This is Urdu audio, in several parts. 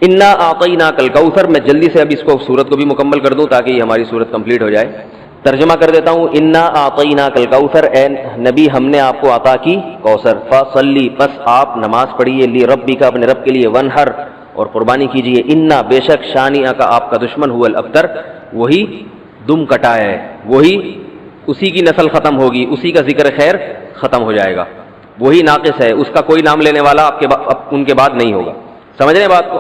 انا اعطیناک الکوثر. میں جلدی سے اب اس کو سورت کو بھی مکمل کر دوں تاکہ یہ ہماری سورت کمپلیٹ ہو جائے. ترجمہ کر دیتا ہوں. انا اعطیناک الکوثر، اے نبی ہم نے آپ کو عطا کی کوثر. فصلی، پس آپ نماز پڑھیے، لربک اپنے رب کے لیے، ونحر اور قربانی کیجیے. انا بے شک شانئک آپ کا دشمن هو الابتر، وہی دم کٹا ہے، وہی اسی کی نسل ختم ہوگی، اسی کا ذکر خیر ختم ہو جائے گا، وہی ناقص ہے، اس کا کوئی نام لینے والا ان کے بعد نہیں ہوگا. سمجھ رہے ہیں بات کو؟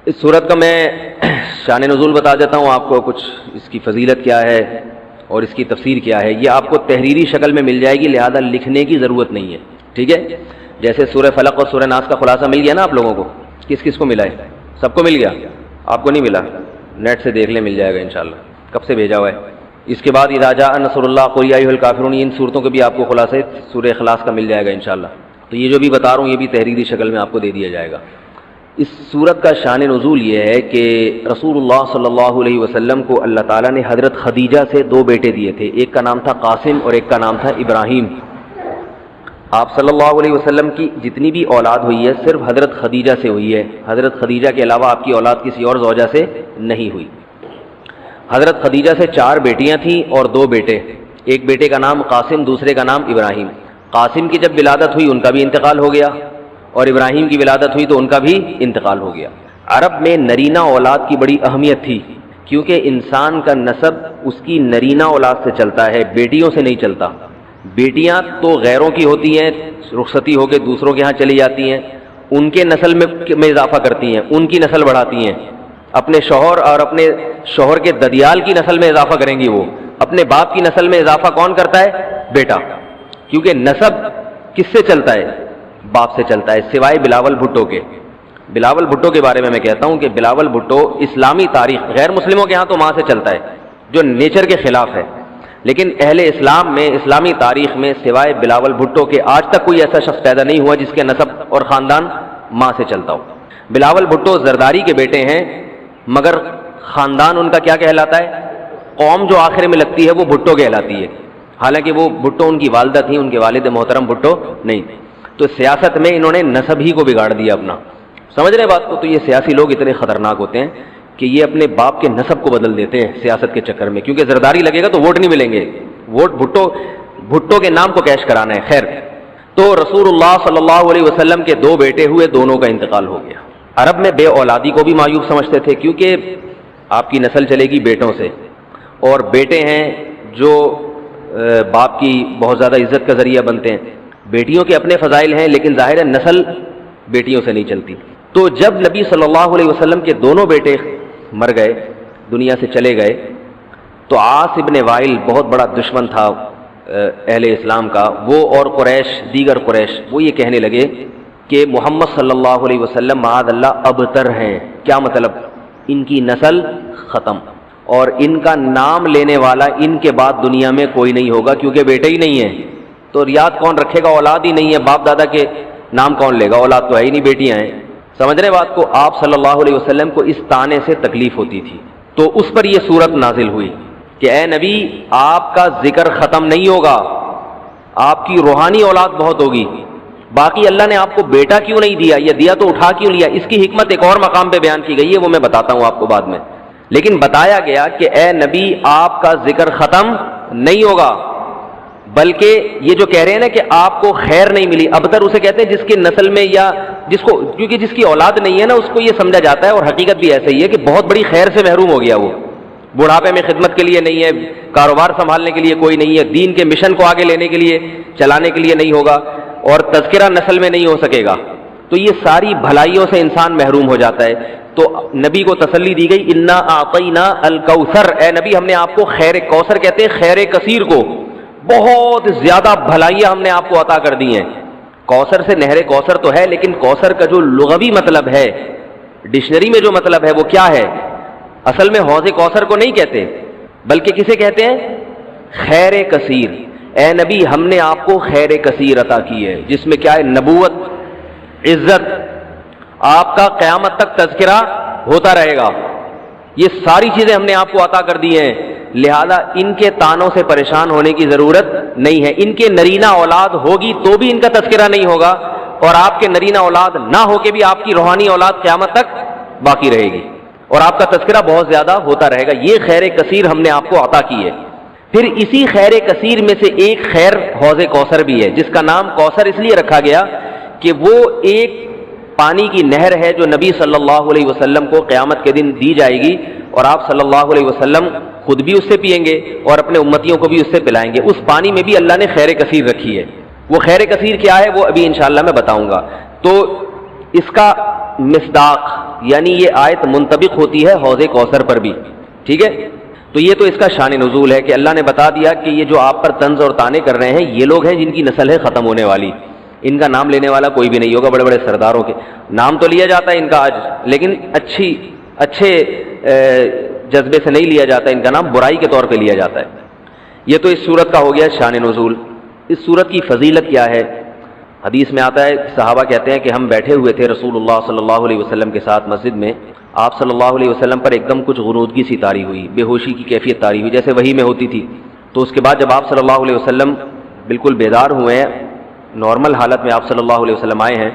اس صورت کا میں شان نزول بتا دیتا ہوں آپ کو، کچھ اس کی فضیلت کیا ہے اور اس کی تفسیر کیا ہے. یہ آپ کو تحریری شکل میں مل جائے گی، لہذا لکھنے کی ضرورت نہیں ہے. ٹھیک ہے؟ جیسے سورہ فلق اور سورہ ناس کا خلاصہ مل گیا نا آپ لوگوں کو. کس کس کو ملا ہے؟ سب کو مل گیا؟ آپ کو نہیں ملا؟ نیٹ سے دیکھ لیں، مل جائے گا انشاءاللہ. کب سے بھیجا ہوا ہے؟ اس کے بعد اذا جاء نصر اللہ قل یا ایھا الکافرون، ان صورتوں کے بھی آپ کو خلاصے سورہ اخلاص کا مل جائے گا انشاءاللہ. تو یہ جو بھی بتا رہا ہوں یہ بھی تحریری شکل میں آپ کو دے دیا جائے گا. اس صورت کا شان نزول یہ ہے کہ رسول اللہ صلی اللہ علیہ وسلم کو اللہ تعالیٰ نے حضرت خدیجہ سے دو بیٹے دیے تھے. ایک کا نام تھا قاسم اور ایک کا نام تھا ابراہیم. آپ صلی اللہ علیہ وسلم کی جتنی بھی اولاد ہوئی ہے صرف حضرت خدیجہ سے ہوئی ہے. حضرت خدیجہ کے علاوہ آپ کی اولاد کسی اور زوجہ سے نہیں ہوئی. حضرت خدیجہ سے 4 بیٹیاں تھیں اور 2 بیٹے. ایک بیٹے کا نام قاسم، دوسرے کا نام ابراہیم. قاسم کی جب ولادت ہوئی ان کا بھی انتقال ہو گیا، اور ابراہیم کی ولادت ہوئی تو ان کا بھی انتقال ہو گیا. عرب میں نرینہ اولاد کی بڑی اہمیت تھی، کیونکہ انسان کا نسب اس کی نرینہ اولاد سے چلتا ہے، بیٹیوں سے نہیں چلتا. بیٹیاں تو غیروں کی ہوتی ہیں، رخصتی ہو کے دوسروں کے ہاں چلی جاتی ہیں، ان کے نسل میں اضافہ کرتی ہیں، ان کی نسل بڑھاتی ہیں. اپنے شوہر اور اپنے شوہر کے ددیال کی نسل میں اضافہ کریں گی. وہ اپنے باپ کی نسل میں اضافہ کون کرتا ہے؟ بیٹا. کیونکہ نسب کس سے چلتا ہے؟ باپ سے چلتا ہے، سوائے بلاول بھٹو کے. بلاول بھٹو کے بارے میں کہتا ہوں کہ بلاول بھٹو اسلامی تاریخ، غیر مسلموں کے ہاں تو ماں سے چلتا ہے جو نیچر کے خلاف ہے، لیکن اہل اسلام میں، اسلامی تاریخ میں سوائے بلاول بھٹو کے آج تک کوئی ایسا شخص پیدا نہیں ہوا جس کے نسب اور خاندان ماں سے چلتا ہو. بلاول بھٹو زرداری کے بیٹے ہیں، مگر خاندان ان کا کیا کہلاتا ہے؟ قوم جو آخر میں لگتی ہے وہ بھٹو کہلاتی ہے، حالانکہ وہ بھٹو ان کی والدہ تھیں، ان کے والد محترم بھٹو نہیں. تو سیاست میں انہوں نے نسب ہی کو بگاڑ دیا اپنا. سمجھ رہے بات کو؟ تو یہ سیاسی لوگ اتنے خطرناک ہوتے ہیں کہ یہ اپنے باپ کے نسب کو بدل دیتے ہیں سیاست کے چکر میں، کیونکہ زرداری لگے گا تو ووٹ نہیں ملیں گے، ووٹ بھٹو کے نام کو کیش کرانا ہے. خیر، تو رسول اللہ صلی اللہ علیہ وسلم کے 2 بیٹے ہوئے، دونوں کا انتقال ہو گیا. عرب میں بے اولادی کو بھی معیوب سمجھتے تھے، کیونکہ آپ کی نسل چلے گی بیٹوں سے، اور بیٹے ہیں جو باپ کی بہت زیادہ عزت کا ذریعہ بنتے ہیں. بیٹیوں کے اپنے فضائل ہیں، لیکن ظاہر ہے نسل بیٹیوں سے نہیں چلتی. تو جب نبی صلی اللہ علیہ وسلم کے دونوں بیٹے مر گئے، دنیا سے چلے گئے، تو عاص ابن وائل بہت بڑا دشمن تھا اہل اسلام کا، وہ اور قریش، دیگر قریش، وہ یہ کہنے لگے کہ محمد صلی اللہ علیہ وسلم معاذ اللہ ابتر ہیں. کیا مطلب؟ ان کی نسل ختم، اور ان کا نام لینے والا ان کے بعد دنیا میں کوئی نہیں ہوگا، کیونکہ بیٹے ہی نہیں ہیں. تو یاد کون رکھے گا؟ اولاد ہی نہیں ہے، باپ دادا کے نام کون لے گا؟ اولاد تو ہے ہی نہیں، بیٹیاں ہیں. سمجھ رہے بات کو؟ آپ صلی اللہ علیہ وسلم کو اس طعنے سے تکلیف ہوتی تھی، تو اس پر یہ صورت نازل ہوئی کہ اے نبی آپ کا ذکر ختم نہیں ہوگا، آپ کی روحانی اولاد بہت ہوگی. باقی اللہ نے آپ کو بیٹا کیوں نہیں دیا، یہ دیا تو اٹھا کیوں لیا، اس کی حکمت ایک اور مقام پہ بیان کی گئی ہے، وہ میں بتاتا ہوں آپ کو بعد میں. لیکن بتایا گیا کہ اے نبی آپ کا ذکر ختم نہیں ہوگا، بلکہ یہ جو کہہ رہے ہیں نا کہ آپ کو خیر نہیں ملی، ابتر اسے کہتے ہیں جس کی نسل میں یا کیونکہ جس کی اولاد نہیں ہے نا، اس کو یہ سمجھا جاتا ہے، اور حقیقت بھی ایسا ہی ہے کہ بہت بڑی خیر سے محروم ہو گیا. وہ بڑھاپے میں خدمت کے لیے نہیں ہے، کاروبار سنبھالنے کے لیے کوئی نہیں ہے، دین کے مشن کو آگے لینے کے لیے، چلانے کے لیے نہیں ہوگا، اور تذکرہ نسل میں نہیں ہو سکے گا. تو یہ ساری بھلائیوں سے انسان محروم ہو جاتا ہے. تو نبی کو تسلی دی گئی، انا اعطینا الکوثر، اے نبی ہم نے آپ کو خیر کوثر کہتے ہیں خیر کثیر کو، بہت زیادہ بھلائیاں ہم نے آپ کو عطا کر دی ہیں. کوثر سے نہر کوثر تو ہے، لیکن کوثر کا جو لغوی مطلب ہے، ڈکشنری میں جو مطلب ہے وہ کیا ہے؟ اصل میں حوض کوثر کو نہیں کہتے، بلکہ کسے کہتے ہیں؟ خیر کثیر. اے نبی ہم نے آپ کو خیر کثیر عطا کی ہے، جس میں کیا ہے؟ نبوت، عزت، آپ کا قیامت تک تذکرہ ہوتا رہے گا. یہ ساری چیزیں ہم نے آپ کو عطا کر دی ہیں، لہذا ان کے تانوں سے پریشان ہونے کی ضرورت نہیں ہے. ان کے نرینہ اولاد ہوگی تو بھی ان کا تذکرہ نہیں ہوگا، اور آپ کے نرینہ اولاد نہ ہو کے بھی آپ کی روحانی اولاد قیامت تک باقی رہے گی اور آپ کا تذکرہ بہت زیادہ ہوتا رہے گا. یہ خیر کثیر ہم نے آپ کو عطا کی ہے. پھر اسی خیر کثیر میں سے ایک خیر حوض کوثر بھی ہے، جس کا نام کوثر اس لیے رکھا گیا کہ وہ ایک پانی کی نہر ہے جو نبی صلی اللہ علیہ وسلم کو قیامت کے دن دی جائے گی، اور آپ صلی اللہ علیہ وسلم خود بھی اس سے پئیں گے اور اپنے امتیوں کو بھی اس سے پلائیں گے. اس پانی میں بھی اللہ نے خیر کثیر رکھی ہے. وہ خیر کثیر کیا ہے وہ ابھی انشاءاللہ میں بتاؤں گا. تو اس کا مصداق یعنی یہ آیت منطبق ہوتی ہے حوض کوثر پر بھی. ٹھیک ہے، تو یہ تو اس کا شان نزول ہے کہ اللہ نے بتا دیا کہ یہ جو آپ پر طنز اور طعنے کر رہے ہیں یہ لوگ ہیں جن کی نسل ہے ختم ہونے والی. ان کا نام لینے والا کوئی بھی نہیں ہوگا. بڑے بڑے سرداروں کے نام تو لیا جاتا ہے ان کا آج، لیکن اچھے جذبے سے نہیں لیا جاتا. ان کا نام برائی کے طور پہ لیا جاتا ہے. یہ تو اس سورت کا ہو گیا شان نزول. اس سورت کی فضیلت کیا ہے؟ حدیث میں آتا ہے، صحابہ کہتے ہیں کہ ہم بیٹھے ہوئے تھے رسول اللہ صلی اللہ علیہ وسلم کے ساتھ مسجد میں. آپ صلی اللہ علیہ وسلم پر ایک دم کچھ غنودگی سی طاری ہوئی، بے ہوشی کی کیفیت طاری ہوئی جیسے وحی میں ہوتی تھی. تو اس کے بعد جب آپ صلی اللہ علیہ وسلم بالکل بیدار ہوئے ہیں، نارمل حالت میں آپ صلی اللہ علیہ وسلم آئے ہیں،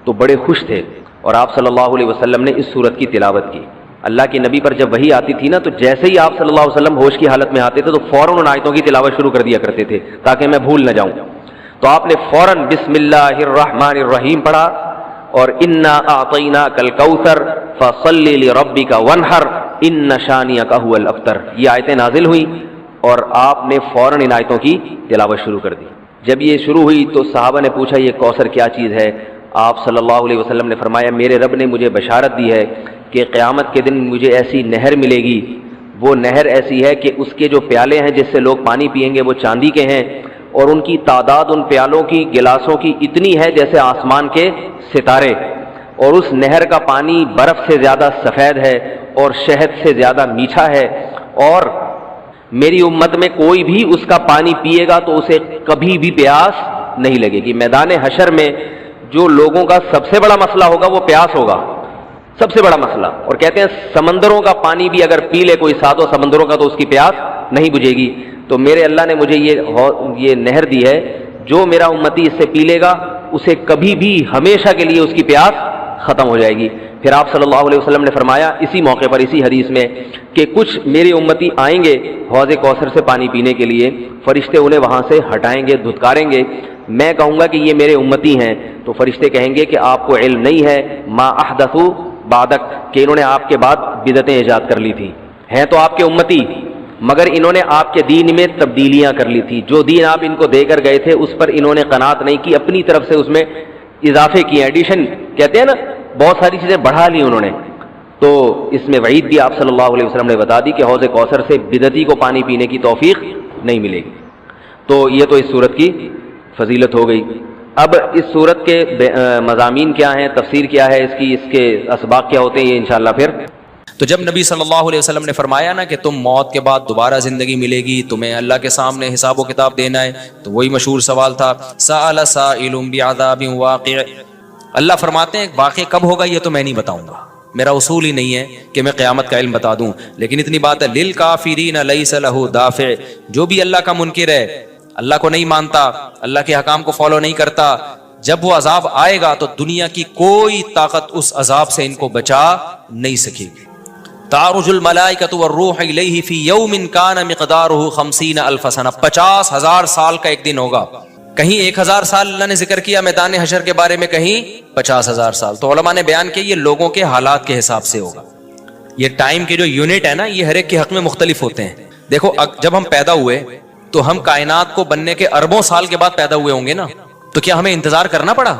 تو بڑے خوش تھے اور آپ صلی اللہ علیہ وسلم نے اس سورت کی تلاوت کی. اللہ کے نبی پر جب وحی آتی تھی نا تو جیسے ہی آپ صلی اللہ علیہ وسلم ہوش کی حالت میں آتے تھے تو فوراً ان آیتوں کی تلاوت شروع کر دیا کرتے تھے تاکہ میں بھول نہ جاؤں. تو آپ نے فوراً بسم اللہ الرحمن الرحیم پڑھا اور انا اعطیناک الکوثر فصل لربک وانحر ان شانئک هو الابتر. یہ آیتیں نازل ہوئیں اور آپ نے فوراً ان آیتوں کی تلاوت شروع کر دی. جب یہ شروع ہوئی تو صحابہ نے پوچھا یہ کوثر کیا چیز ہے؟ آپ صلی اللہ علیہ وسلم نے فرمایا میرے رب نے مجھے بشارت دی ہے کہ قیامت کے دن مجھے ایسی نہر ملے گی. وہ نہر ایسی ہے کہ اس کے جو پیالے ہیں جس سے لوگ پانی پئیں گے وہ چاندی کے ہیں، اور ان کی تعداد ان پیالوں کی گلاسوں کی اتنی ہے جیسے آسمان کے ستارے، اور اس نہر کا پانی برف سے زیادہ سفید ہے اور شہد سے زیادہ میٹھا ہے، اور میری امت میں کوئی بھی اس کا پانی پیے گا تو اسے کبھی بھی پیاس نہیں لگے گی. میدان حشر میں جو لوگوں کا سب سے بڑا مسئلہ ہوگا وہ پیاس ہوگا، سب سے بڑا مسئلہ. اور کہتے ہیں سمندروں کا پانی بھی اگر پی لے کوئی ساتوں سمندروں کا تو اس کی پیاس نہیں بجھے گی. تو میرے اللہ نے مجھے یہ نہر دی ہے، جو میرا امتی اس سے پی لے گا اسے کبھی بھی ہمیشہ کے لیے اس کی پیاس ختم ہو جائے گی. پھر آپ صلی اللہ علیہ وسلم نے فرمایا اسی موقع پر اسی حدیث میں کہ کچھ میری امتی آئیں گے حوض کوثر سے پانی پینے کے لیے، فرشتے انہیں وہاں سے ہٹائیں گے، دھتکاریں گے. میں کہوں گا کہ یہ میرے امتی ہیں تو فرشتے کہیں گے کہ آپ کو علم نہیں ہے ما احدثوا بعدک، کہ انہوں نے آپ کے بعد بدعتیں ایجاد کر لی تھیں. ہیں تو آپ کے امتی مگر انہوں نے آپ کے دین میں تبدیلیاں کر لی تھی. جو دین آپ ان کو دے کر گئے تھے اس پر انہوں نے قناعت نہیں کی، اپنی طرف سے اس میں اضافے کیے، ایڈیشن کہتے ہیں نا، بہت ساری چیزیں بڑھا لی انہوں نے. تو اس میں وعید بھی آپ صلی اللہ علیہ وسلم نے بتا دی کہ حوض کوثر سے بدعتی کو پانی پینے کی توفیق نہیں ملے گی. تو یہ تو اس صورت کی فضیلت ہو گئی. اب اس صورت کے مضامین کیا ہیں، تفسیر کیا ہے اس کی، اس کے اسباق کیا ہوتے ہیں، یہ انشاءاللہ پھر. تو جب نبی صلی اللہ علیہ وسلم نے فرمایا نا کہ تم موت کے بعد دوبارہ زندگی ملے گی، تمہیں اللہ کے سامنے حساب و کتاب دینا ہے، تو وہی مشہور سوال تھا سأل سائل بعذاب واقع. اللہ فرماتے ہیں واقع کب ہوگا یہ تو میں نہیں بتاؤں گا، میرا اصول ہی نہیں ہے کہ میں قیامت کا علم بتا دوں. لیکن اتنی بات ہے للکافرین لیس لہ دافع، جو بھی اللہ کا منکر ہے، اللہ کو نہیں مانتا، اللہ کے حکام کو فالو نہیں کرتا، جب وہ عذاب آئے گا تو دنیا کی کوئی طاقت اس عذاب سے ان کو بچا نہیں سکے گی. تعرج الملائکۃ والروح الیہ فی یوم کان مقدارہ 50,000 سنہ، 50,000 سال کا ایک دن ہوگا. کہیں 1,000 سال اللہ نے ذکر کیا میدان حشر کے بارے میں، کہیں 50,000 سال. تو علماء نے بیان کیا یہ لوگوں کے حالات کے حساب سے ہوگا. یہ ٹائم کے جو یونٹ ہے نا یہ ہر ایک کے حق میں مختلف ہوتے ہیں. دیکھو جب ہم پیدا ہوئے تو ہم کائنات کو بننے کے اربوں سال کے بعد پیدا ہوئے ہوں گے نا، تو کیا ہمیں انتظار کرنا پڑا؟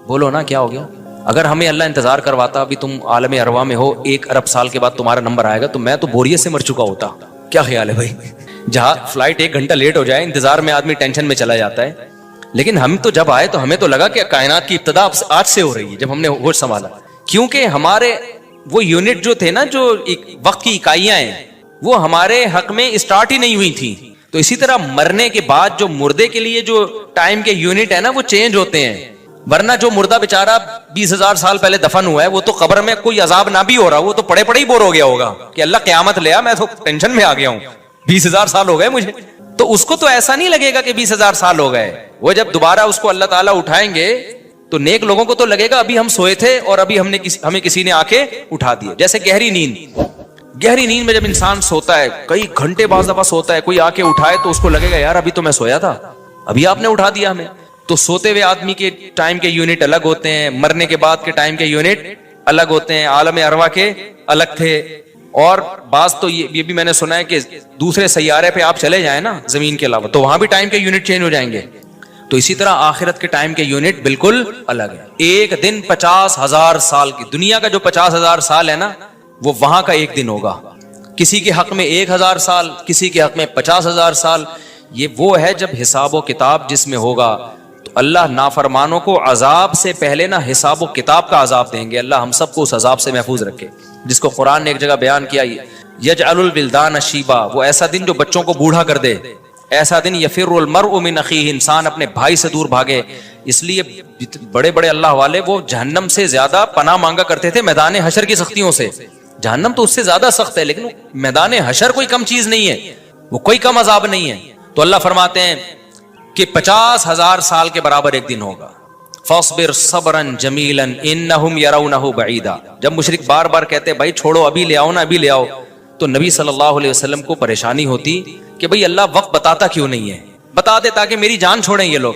بولو نا کیا ہو گیا؟ اگر ہمیں اللہ انتظار کرواتا ابھی تم عالم ارواح میں ہو 1 ارب سال کے بعد تمہارا نمبر آئے گا تو میں تو بوریت سے مر چکا ہوتا. کیا خیال ہے بھائی؟ جہاں فلائٹ 1 گھنٹہ لیٹ ہو جائے انتظار میں آدمی ٹینشن میں چلا جاتا ہے. لیکن ہم تو جب آئے تو ہمیں تو لگا کہ کائنات کی ابتدا آج سے ہو رہی ہے جب ہم نے ہوش سنبھالا، کیونکہ ہمارے وہ یونٹ جو تھے نا، جو وقت کی اکائیاں ہیں، وہ ہمارے حق میں اسٹارٹ ہی نہیں ہوئی تھیں. تو اسی طرح مرنے کے بعد جو مردے کے لیے جو ٹائم کے یونٹ ہے نا وہ چینج ہوتے ہیں. ورنہ جو مردہ بیچارہ 20,000 سال پہلے دفن ہوا ہے وہ تو قبر میں کوئی عذاب نہ بھی ہو رہا، وہ تو پڑے پڑے ہی بور ہو گیا ہوگا کہ اللہ قیامت لے آ، میں تو ٹینشن میں آ گیا ہوں، 20,000 سال ہو گئے مجھے. تو اس کو تو ایسا نہیں لگے گا کہ 20,000 سال ہو گئے. وہ جب دوبارہ اس کو اللہ تعالیٰ اٹھائیں گے تو نیک لوگوں کو تو لگے گا ابھی ہم سوئے تھے اور ابھی ہمیں کسی نے آ کے اٹھا دیا. جیسے گہری نیند میں جب انسان سوتا ہے کئی گھنٹے بعض دفعہ سوتا ہے, کوئی آ کے اٹھائے تو اس کو لگے گا یار ابھی تو میں سویا تھا, ابھی آپ نے اٹھا دیا ہمیں. تو سوتے ہوئے آدمی کے ٹائم کے یونٹ الگ ہوتے ہیں, مرنے کے بعد کے ٹائم کے یونٹ الگ ہوتے ہیں, عالم ارواح کے الگ تھے. اور بعض تو یہ بھی میں نے سنا ہے کہ دوسرے سیارے پہ آپ چلے جائیں نا زمین کے علاوہ تو وہاں بھی ٹائم کے یونٹ چینج ہو جائیں گے. تو اسی طرح آخرت کے ٹائم کے یونٹ بالکل الگ ہے. ایک دن 50,000 سال کی, دنیا کا جو 50,000 سال ہے نا وہ وہاں کا ایک دن ہوگا. کسی کے حق میں 1,000 سال, کسی کے حق میں 50,000 سال. یہ وہ ہے جب حساب و کتاب جس میں ہوگا. تو اللہ نافرمانوں کو عذاب سے پہلے نا حساب و کتاب کا عذاب دیں گے. اللہ ہم سب کو اس عذاب سے محفوظ رکھے, جس کو قرآن نے ایک جگہ بیان کیا, یجعل الولدان شیبا, وہ ایسا دن جو بچوں کو بوڑھا کر دے. ایسا دن یفر المرء من اخیہ, انسان اپنے بھائی سے دور بھاگے. اس لیے بڑے بڑے اللہ والے وہ جہنم سے زیادہ پناہ مانگا کرتے تھے میدان حشر کی سختیوں سے. جہنم تو اس سے زیادہ سخت ہے, لیکن میدان حشر کوئی کم چیز نہیں ہے, وہ کوئی کم عذاب نہیں ہے. تو اللہ فرماتے ہیں کہ 50,000 سال کے برابر ایک دن ہوگا. فاصبر صبرا جمیلا انہم یرونہ بعیدا. جب مشرک بار بار کہتے بھائی چھوڑو ابھی لے آؤ نا ابھی لے آؤ, تو نبی صلی اللہ علیہ وسلم کو پریشانی ہوتی کہ بھئی اللہ وقت بتاتا کیوں نہیں ہے, بتا دے تاکہ میری جان چھوڑیں یہ لوگ.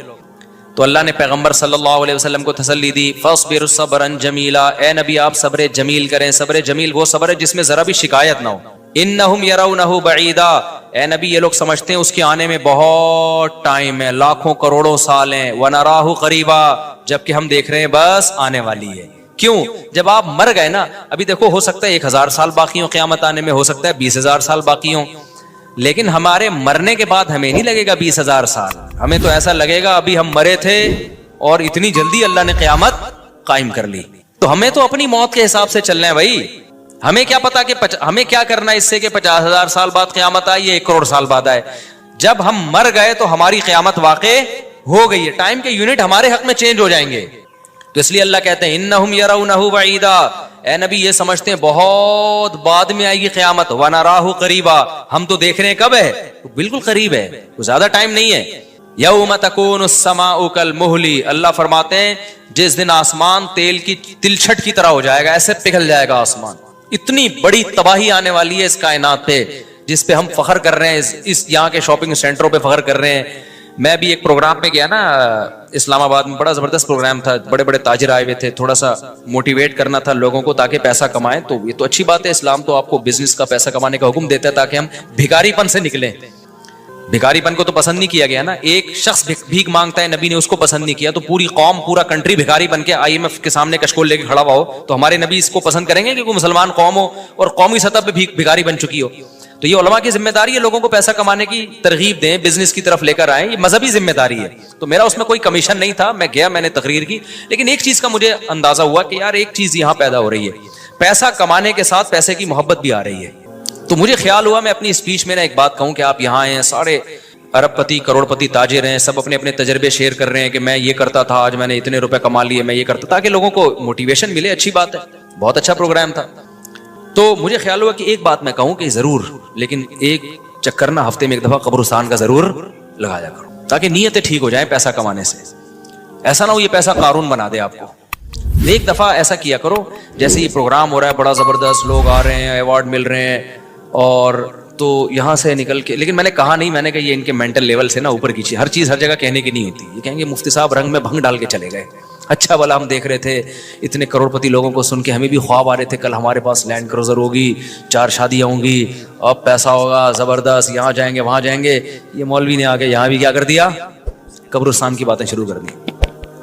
تو اللہ نے پیغمبر صلی اللہ علیہ وسلم کو تسلی دی, فاصبر صبرا جمیلا, اے نبی آپ صبر جمیل کریں. صبر جمیل وہ صبر ہے جس میں ذرا بھی شکایت نہ ہو. انہم یرونہ بعیدا, اے نبی یہ لوگ سمجھتے ہیں اس کے آنے میں بہت ٹائم ہے, لاکھوں کروڑوں سال ہیں. ونراہ قریبا, جبکہ ہم دیکھ رہے ہیں بس آنے والی ہے. کیوں؟ جب آپ مر گئے نا, ابھی دیکھو ہو سکتا ہے 1,000 سال باقی ہوں قیامت آنے میں, ہو سکتا ہے 20,000 سال باقی ہوں, لیکن ہمارے مرنے کے بعد ہمیں نہیں لگے گا 20,000 سال. ہمیں تو ایسا لگے گا ابھی ہم مرے تھے اور اتنی جلدی اللہ نے قیامت قائم کر لی. تو ہمیں تو اپنی موت کے حساب سے چلنا ہے بھائی. ہمیں کیا پتا کہ ہمیں کیا کرنا ہے اس سے کہ 50,000 سال بعد قیامت آئی یا 1 کروڑ سال بعد آئے. جب ہم مر گئے تو ہماری قیامت واقع ہو گئی ہے, ٹائم کے یونٹ ہمارے حق میں چینج ہو جائیں گے. تو اس لیے اللہ کہتے ہیں انہم یرونہ بعیدا, اے نبی یہ سمجھتے ہیں بہت بعد میں آئے گی قیامت. ونراہ قریبا, ہم تو دیکھ رہے ہیں کب ہے, بالکل قریب ہے, زیادہ ٹائم نہیں ہے. یوم تکون السماء کالمہل, اللہ فرماتے ہیں جس دن آسمان تیل کی تلچھٹ کی طرح ہو جائے گا, ایسے پگھل جائے گا آسمان. اتنی بڑی تباہی آنے والی ہے اس کائنات پہ جس پہ ہم فخر کر رہے ہیں, اس یہاں کے شاپنگ سینٹروں پہ فخر کر رہے ہیں. میں بھی ایک پروگرام میں گیا نا اسلام آباد میں, بڑا زبردست پروگرام تھا, بڑے بڑے تاجر آئے ہوئے تھے, تھوڑا سا موٹیویٹ کرنا تھا لوگوں کو تاکہ پیسہ کمائیں. تو یہ تو اچھی بات ہے, اسلام تو آپ کو بزنس کا پیسہ کمانے کا حکم دیتا ہے تاکہ ہم بھکاری پن سے نکلیں. بھکاری پن کو تو پسند نہیں کیا گیا نا, ایک شخص بھیک مانگتا ہے نبی نے اس کو پسند نہیں کیا, تو پوری قوم پورا کنٹری بھکاری بن کے IMF کے سامنے کشکول لے کے کھڑا ہوا ہو تو ہمارے نبی اس کو پسند کریں گے کہ کوئی مسلمان قوم ہو اور قومی سطح پہ بھکاری بن چکی ہو. تو یہ علماء کی ذمہ داری ہے لوگوں کو پیسہ کمانے کی ترغیب دیں, بزنس کی طرف لے کر آئیں, یہ مذہبی ذمہ داری ہے. تو میرا اس میں کوئی کمیشن نہیں تھا, میں گیا, میں نے تقریر کی, لیکن ایک چیز کا مجھے اندازہ ہوا کہ یار ایک چیز یہاں پیدا ہو رہی ہے, پیسہ کمانے کے ساتھ پیسے کی محبت بھی آ رہی ہے. تو مجھے خیال ہوا میں اپنی اسپیچ میں ایک بات کہوں کہ آپ یہاں ہیں, سارے ارب پتی کروڑ پتی تاجر ہیں, سب اپنے اپنے تجربے شیئر کر رہے ہیں کہ میں یہ کرتا تھا, آج میں نے اتنے روپے کما لیے, میں یہ کرتا, تاکہ لوگوں کو موٹیویشن ملے. اچھی بات ہے, بہت اچھا پروگرام تھا. تو مجھے خیال ہوا کہ ایک بات میں کہوں کہ ضرور, لیکن ایک چکر نہ ہفتے میں ایک دفعہ قبرستان کا ضرور لگایا کرو تاکہ نیتیں ٹھیک ہو جائیں پیسہ کمانے سے. ایسا نہ ہو یہ پیسہ قارون بنا دے آپ کو. ایک دفعہ ایسا کیا کرو, جیسے یہ پروگرام ہو رہا ہے بڑا زبردست, لوگ آ رہے ہیں, ایوارڈ مل رہے ہیں, اور تو یہاں سے نکل کے, لیکن میں نے کہا نہیں, میں نے کہا یہ ان کے مینٹل لیول سے نا اوپر کیجیے, ہر چیز ہر جگہ کہنے کی نہیں ہوتی. یہ کہیں گے مفتی صاحب رنگ میں بھنگ ڈال کے چلے گئے. اچھا بلا ہم دیکھ رہے تھے اتنے کروڑ پتی لوگوں کو سن کے, ہمیں بھی خواب آ رہے تھے کل ہمارے پاس لینڈ کروزر ہوگی, 4 شادیاں ہوں گی, اب پیسہ ہوگا زبردست, یہاں جائیں گے وہاں جائیں گے. یہ مولوی نے آ کے یہاں بھی کیا کر دیا, قبرستان کی باتیں شروع کر دی.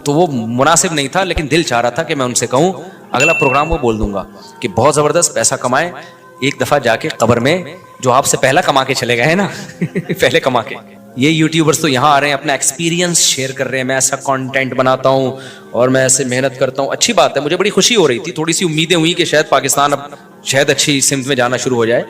تو وہ مناسب نہیں تھا, لیکن دل چاہ رہا تھا کہ میں ان سے کہوں اگلا پروگرام وہ بول دوں گا کہ بہت زبردست پیسہ کمائیں, ایک دفعہ جا کے قبر میں جو آپ سے پہلا کما کے چلے گئے نا پہلے کما کے. یہ یوٹیوبرز تو یہاں آ رہے ہیں, اپنا ایکسپیرینس شیئر کر رہے ہیں, میں ایسا کانٹینٹ بناتا ہوں اور میں ایسے محنت کرتا ہوں. اچھی بات ہے, مجھے بڑی خوشی ہو رہی تھی, تھوڑی سی امیدیں ہوئی کہ شاید پاکستان اب شاید اچھی سمت میں جانا شروع ہو جائے.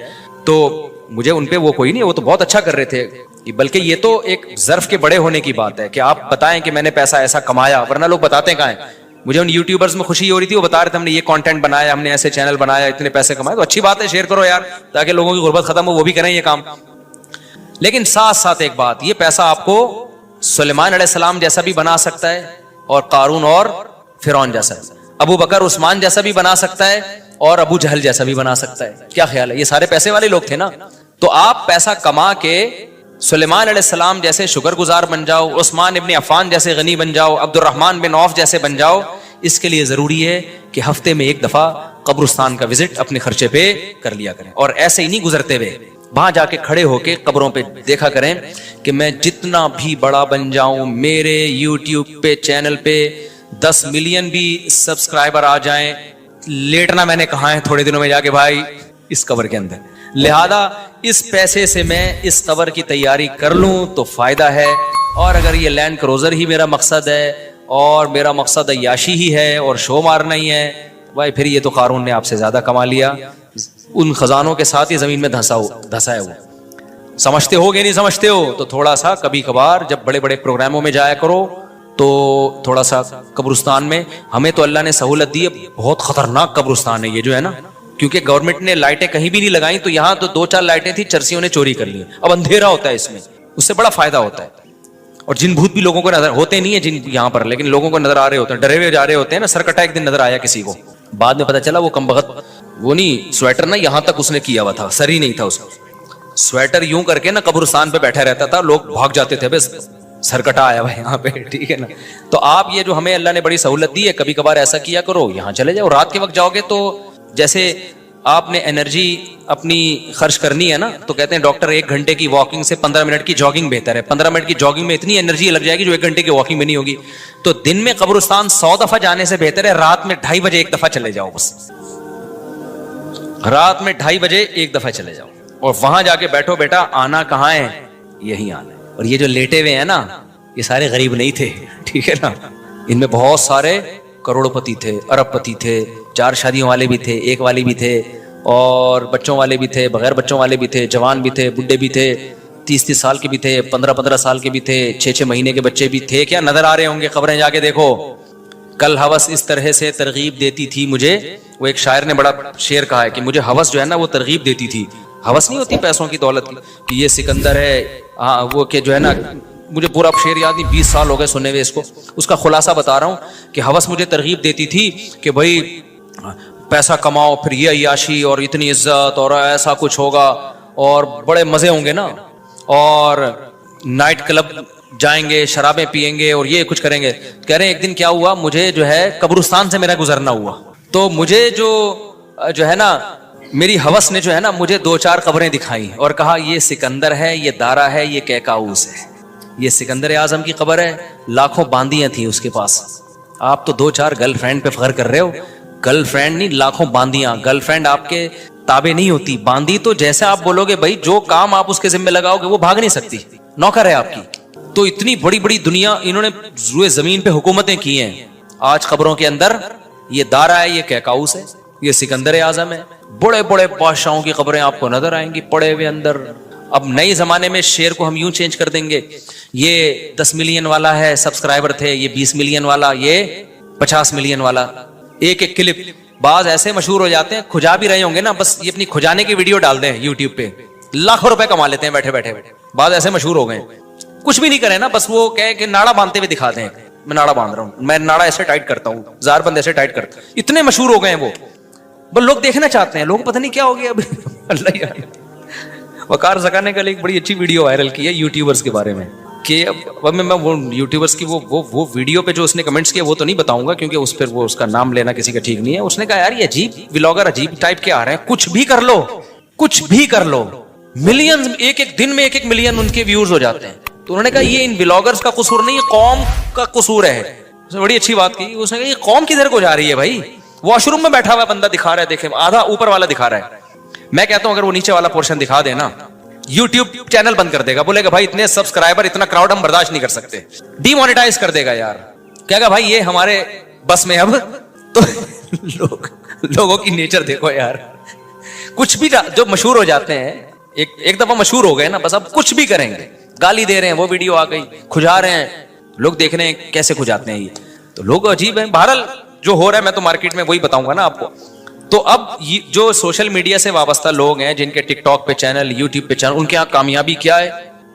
تو مجھے ان پہ وہ کوئی نہیں, وہ تو بہت اچھا کر رہے تھے, بلکہ یہ تو ایک ظرف کے بڑے ہونے کی بات ہے کہ آپ بتائیں کہ میں نے پیسہ ایسا کمایا, ورنہ لوگ بتاتے کہاں ہیں. مجھے ان یوٹیوبرز میں خوشی ہو رہی تھی, وہ بتا رہے تھے ہم نے یہ کانٹینٹ بنایا, ہم نے ایسے چینل بنایا, اتنے پیسے کمائے. تو اچھی بات ہے, شیئر کرو یار تاکہ لوگوں کی غربت ختم ہو, وہ بھی کریں یہ کام. لیکن ساتھ ساتھ ایک بات, یہ پیسہ آپ کو سلیمان علیہ السلام جیسا بھی بنا سکتا ہے اور قارون اور فرعون جیسا, ابو بکر عثمان جیسا بھی بنا سکتا ہے اور ابو جہل جیسا بھی بنا سکتا ہے. کیا خیال ہے؟ یہ سارے پیسے والے لوگ تھے نا. تو آپ پیسہ کما کے سلیمان علیہ السلام جیسے شکر گزار بن جاؤ, عثمان ابن عفان جیسے غنی بن جاؤ, عبد الرحمن بن عوف جیسے بن جاؤ. اس کے لیے ضروری ہے کہ ہفتے میں ایک دفعہ قبرستان کا وزٹ اپنے خرچے پہ کر لیا کریں, اور ایسے ہی نہیں گزرتے ہوئے, وہاں جا کے کھڑے ہو کے قبروں پہ دیکھا کریں کہ میں جتنا بھی بڑا بن جاؤں, میرے یوٹیوب پہ چینل پہ 10 ملین بھی سبسکرائبر آ جائیں, لیٹنا میں نے کہا ہے تھوڑے دنوں میں جا کے بھائی اس قبر کے اندر. لہذا اس پیسے سے میں اس قبر کی تیاری کر لوں تو فائدہ ہے. اور اگر یہ لینڈ کروزر ہی میرا مقصد ہے اور میرا مقصد عیاشی ہی ہے اور شو مارنا ہی ہے, بھائی پھر یہ تو قارون نے آپ سے زیادہ کما لیا. ان خزانوں کے ساتھ یہ زمین میں دھسا ہے وہ. سمجھتے ہو کہ نہیں سمجھتے ہو؟ تو تھوڑا سا کبھی کبھار جب بڑے بڑے پروگراموں میں جایا کرو تو تھوڑا سا قبرستان میں. ہمیں تو اللہ نے سہولت دی ہے, بہت خطرناک قبرستان ہے یہ جو ہے نا, کیونکہ گورنمنٹ نے لائٹیں کہیں بھی نہیں لگائیں, تو یہاں تو 2-4 لائٹیں تھی, چرسیوں نے چوری کر لی. اب اندھیرا ہوتا ہے اس میں, اس سے بڑا فائدہ ہوتا ہے. اور جن بھوت بھی لوگوں کو نظر ہوتے نہیں ہیں جن یہاں پر, لیکن لوگوں کو نظر آ رہے ہوتے ہیں, ڈرے ہوئے جا رہے ہوتے ہیں نا. سرکٹا ایک دن نظر آیا کسی کو, بعد میں پتا چلا وہ کمبخت وہ نہیں سویٹر نا یہاں تک اس نے کیا ہوا تھا, سر ہی نہیں تھا اس کو. سویٹر یوں کر کے نا قبرستان پہ بیٹھا رہتا تھا, لوگ بھاگ جاتے تھے, بس سرکٹا آیا ہوا یہاں پہ, ٹھیک ہے نا. تو آپ یہ جو ہمیں اللہ نے بڑی سہولت دی ہے, کبھی کبھار ایسا کیا کرو, یہاں چلے جاؤ. رات کے وقت جاؤ گے تو جیسے آپ نے انرجی اپنی خرچ کرنی ہے نا, تو کہتے ہیں ڈاکٹر 1 گھنٹے کی واکنگ سے 15 منٹ کی جاگنگ بہتر ہے. 15 منٹ کی جاگنگ میں اتنی انرجی لگ جائے گی جو 1 گھنٹے کی واکنگ میں نہیں ہوگی. تو دن میں قبرستان 100 دفعہ جانے سے بہتر ہے رات میں 2:30 بجے 1 دفعہ چلے جاؤ. بس رات میں 2:30 بجے 1 دفعہ چلے جاؤ, اور وہاں جا کے بیٹھو. بیٹا آنا کہاں ہے؟ یہی آنا ہے. اور یہ جو لیٹے ہوئے ہیں نا, یہ سارے غریب نہیں تھے, ٹھیک ہے نا. ان میں بہت سارے کروڑ پتی تھے, ارب پتی تھے, 4 شادیوں والے بھی تھے, 1 والی بھی تھے, اور بچوں والے بھی تھے, بغیر بچوں والے بھی تھے, جوان بھی تھے, بڈھے بھی تھے, 30 سال کے بھی تھے, 15 سال کے بھی تھے, 6 مہینے کے بچے بھی تھے. کیا نظر آ رہے ہوں گے قبریں, جا کے دیکھو. کل ہوس اس طرح سے ترغیب دیتی تھی مجھے. وہ ایک شاعر نے بڑا شعر کہا ہے کہ مجھے ہوس جو ہے نا وہ ترغیب دیتی تھی. ہوس نہیں ہوتی پیسوں کی, دولت کی, کہ یہ سکندر ہے, وہ کہ جو ہے نا, مجھے پورا شعر یاد نہیں, 20 سال ہو گئے سننے ہوئے اس کو. اس کا خلاصہ بتا رہا ہوں کہ ہوس مجھے ترغیب دیتی تھی کہ بھائی پیسہ کماؤ, پھر یہ عیاشی اور اتنی عزت اور ایسا کچھ ہوگا اور بڑے مزے ہوں گے نا, اور نائٹ کلب جائیں گے, شرابیں پیئیں گے اور یہ کچھ کریں گے. کہہ رہے ہیں ایک دن کیا ہوا, مجھے جو ہے قبرستان سے میرا گزرنا ہوا, تو مجھے جو ہے نا میری ہوس نے جو ہے نا مجھے 2-4 قبریں دکھائیں اور کہا یہ سکندر ہے, یہ دارا ہے, یہ کیکاؤس ہے. یہ سکندر اعظم کی قبر ہے, لاکھوں باندیاں تھیں اس کے پاس. آپ تو 2-4 گرل فرینڈ پہ فخر کر رہے ہو, گرل فرینڈ نہیں, لاکھوں باندیاں. گرل فرینڈ آپ کے تابع نہیں ہوتی, باندی تو جیسے آپ بولو گے بھائی جو کام آپ اس کے ذمہ لگاؤ گے وہ بھاگ نہیں سکتی, نوکر ہے آپ کی. تو اتنی بڑی بڑی دنیا انہوں نے روئے زمین پہ حکومتیں کی ہیں. آج قبروں کے اندر یہ دارا ہے, یہ کیکاؤس ہے, یہ سکندر اعظم ہے. بڑے بڑے بادشاہوں کی قبریں آپ کو نظر آئیں گی پڑے ہوئے اندر. اب نئے زمانے میں شعر کو ہم یوں چینج کر دیں گے, یہ 10 ملین والا ہے سبسکرائبر تھے, یہ 20 ملین والا, یہ 50 ملین والا. ایک کلپ بعض ایسے مشہور ہو جاتے ہیں, کھجا بھی رہے ہوں گے نا, بس یہ اپنی کھجانے کی ویڈیو ڈال دیں یوٹیوب پہ, لاکھوں روپے کما لیتے ہیں بیٹھے بیٹھے. بعض ایسے مشہور ہو گئے, کچھ بھی نہیں کرے نا, بس وہ کہے کہ ناڑا باندھتے ہوئے دکھا دیں, میں ناڑا باندھ رہا ہوں, میں ناڑا ایسے ٹائٹ کرتا ہوں, زار بند ایسے ٹائٹ کرتا ہوں. اتنے مشہور ہو گئے ہیں وہ, بس لوگ دیکھنا چاہتے ہیں. لوگ پتہ نہیں کیا ہو گیا اب. اللہ یار, وقار زکا نے کل ایک بڑی اچھی ویڈیو وائرل کی ہے یوٹیوبرز کے بارے میں, کہ اب میں وہ یوٹیوبرز کی وہ ویڈیو پہ جو اس نے کمنٹس کیے وہ تو نہیں بتاؤں گا, کیونکہ اس پہ وہ اس کا نام لینا کسی کا ٹھیک نہیں ہے. اس نے کہا یار یہ عجیب ولاگر عجیب ٹائپ کے آ رہے ہیں, کچھ بھی کر لو, کچھ بھی کر لو, ملین ایک دن میں 1 ملین ان کے ویوز ہو جاتے ہیں. تو انہوں نے کہا یہ ان ولاگرز کا قصور نہیں, یہ قوم کا قصور ہے. اس نے بڑی اچھی بات کی, اس نے کہا یہ قوم کدھر کو جا رہی ہے بھائی. واش روم میں بیٹھا ہوا بندہ دکھا رہا ہے, دیکھیں آدھا اوپر والا دکھا رہا ہے. میں کہتا ہوں اگر وہ نیچے والا پورشن دکھا دے نا, یوٹیوب چینل بند کر دے گا, بولے گا بھائی اتنے سبسکرائبر اتنا کراؤڈ ہم برداشت نہیں کر سکتے, ڈی مانیٹائز کر دے گا یار. کہے گا بھائی یہ ہمارے بس میں اب. تو لوگوں کی نیچر دیکھو یار, کچھ بھی جو مشہور ہو جاتے ہیں, ایک دفعہ مشہور ہو گئے نا, بس اب کچھ بھی کریں گے. گالی دے رہے ہیں, وہ ویڈیو آ گئی, کھجا رہے ہیں, لوگ دیکھ رہے ہیں کیسے کھجاتے ہیں. یہ تو لوگ عجیب ہیں. بہرحال جو ہو رہا ہے میں تو مارکیٹ میں وہی بتاؤں گا نا آپ کو. تو اب جو سوشل میڈیا سے وابستہ لوگ ہیں, جن کے ٹک ٹاک پہ چینل, یوٹیوب پہ چینل, ان کے یہاں کامیابی کیا ہے,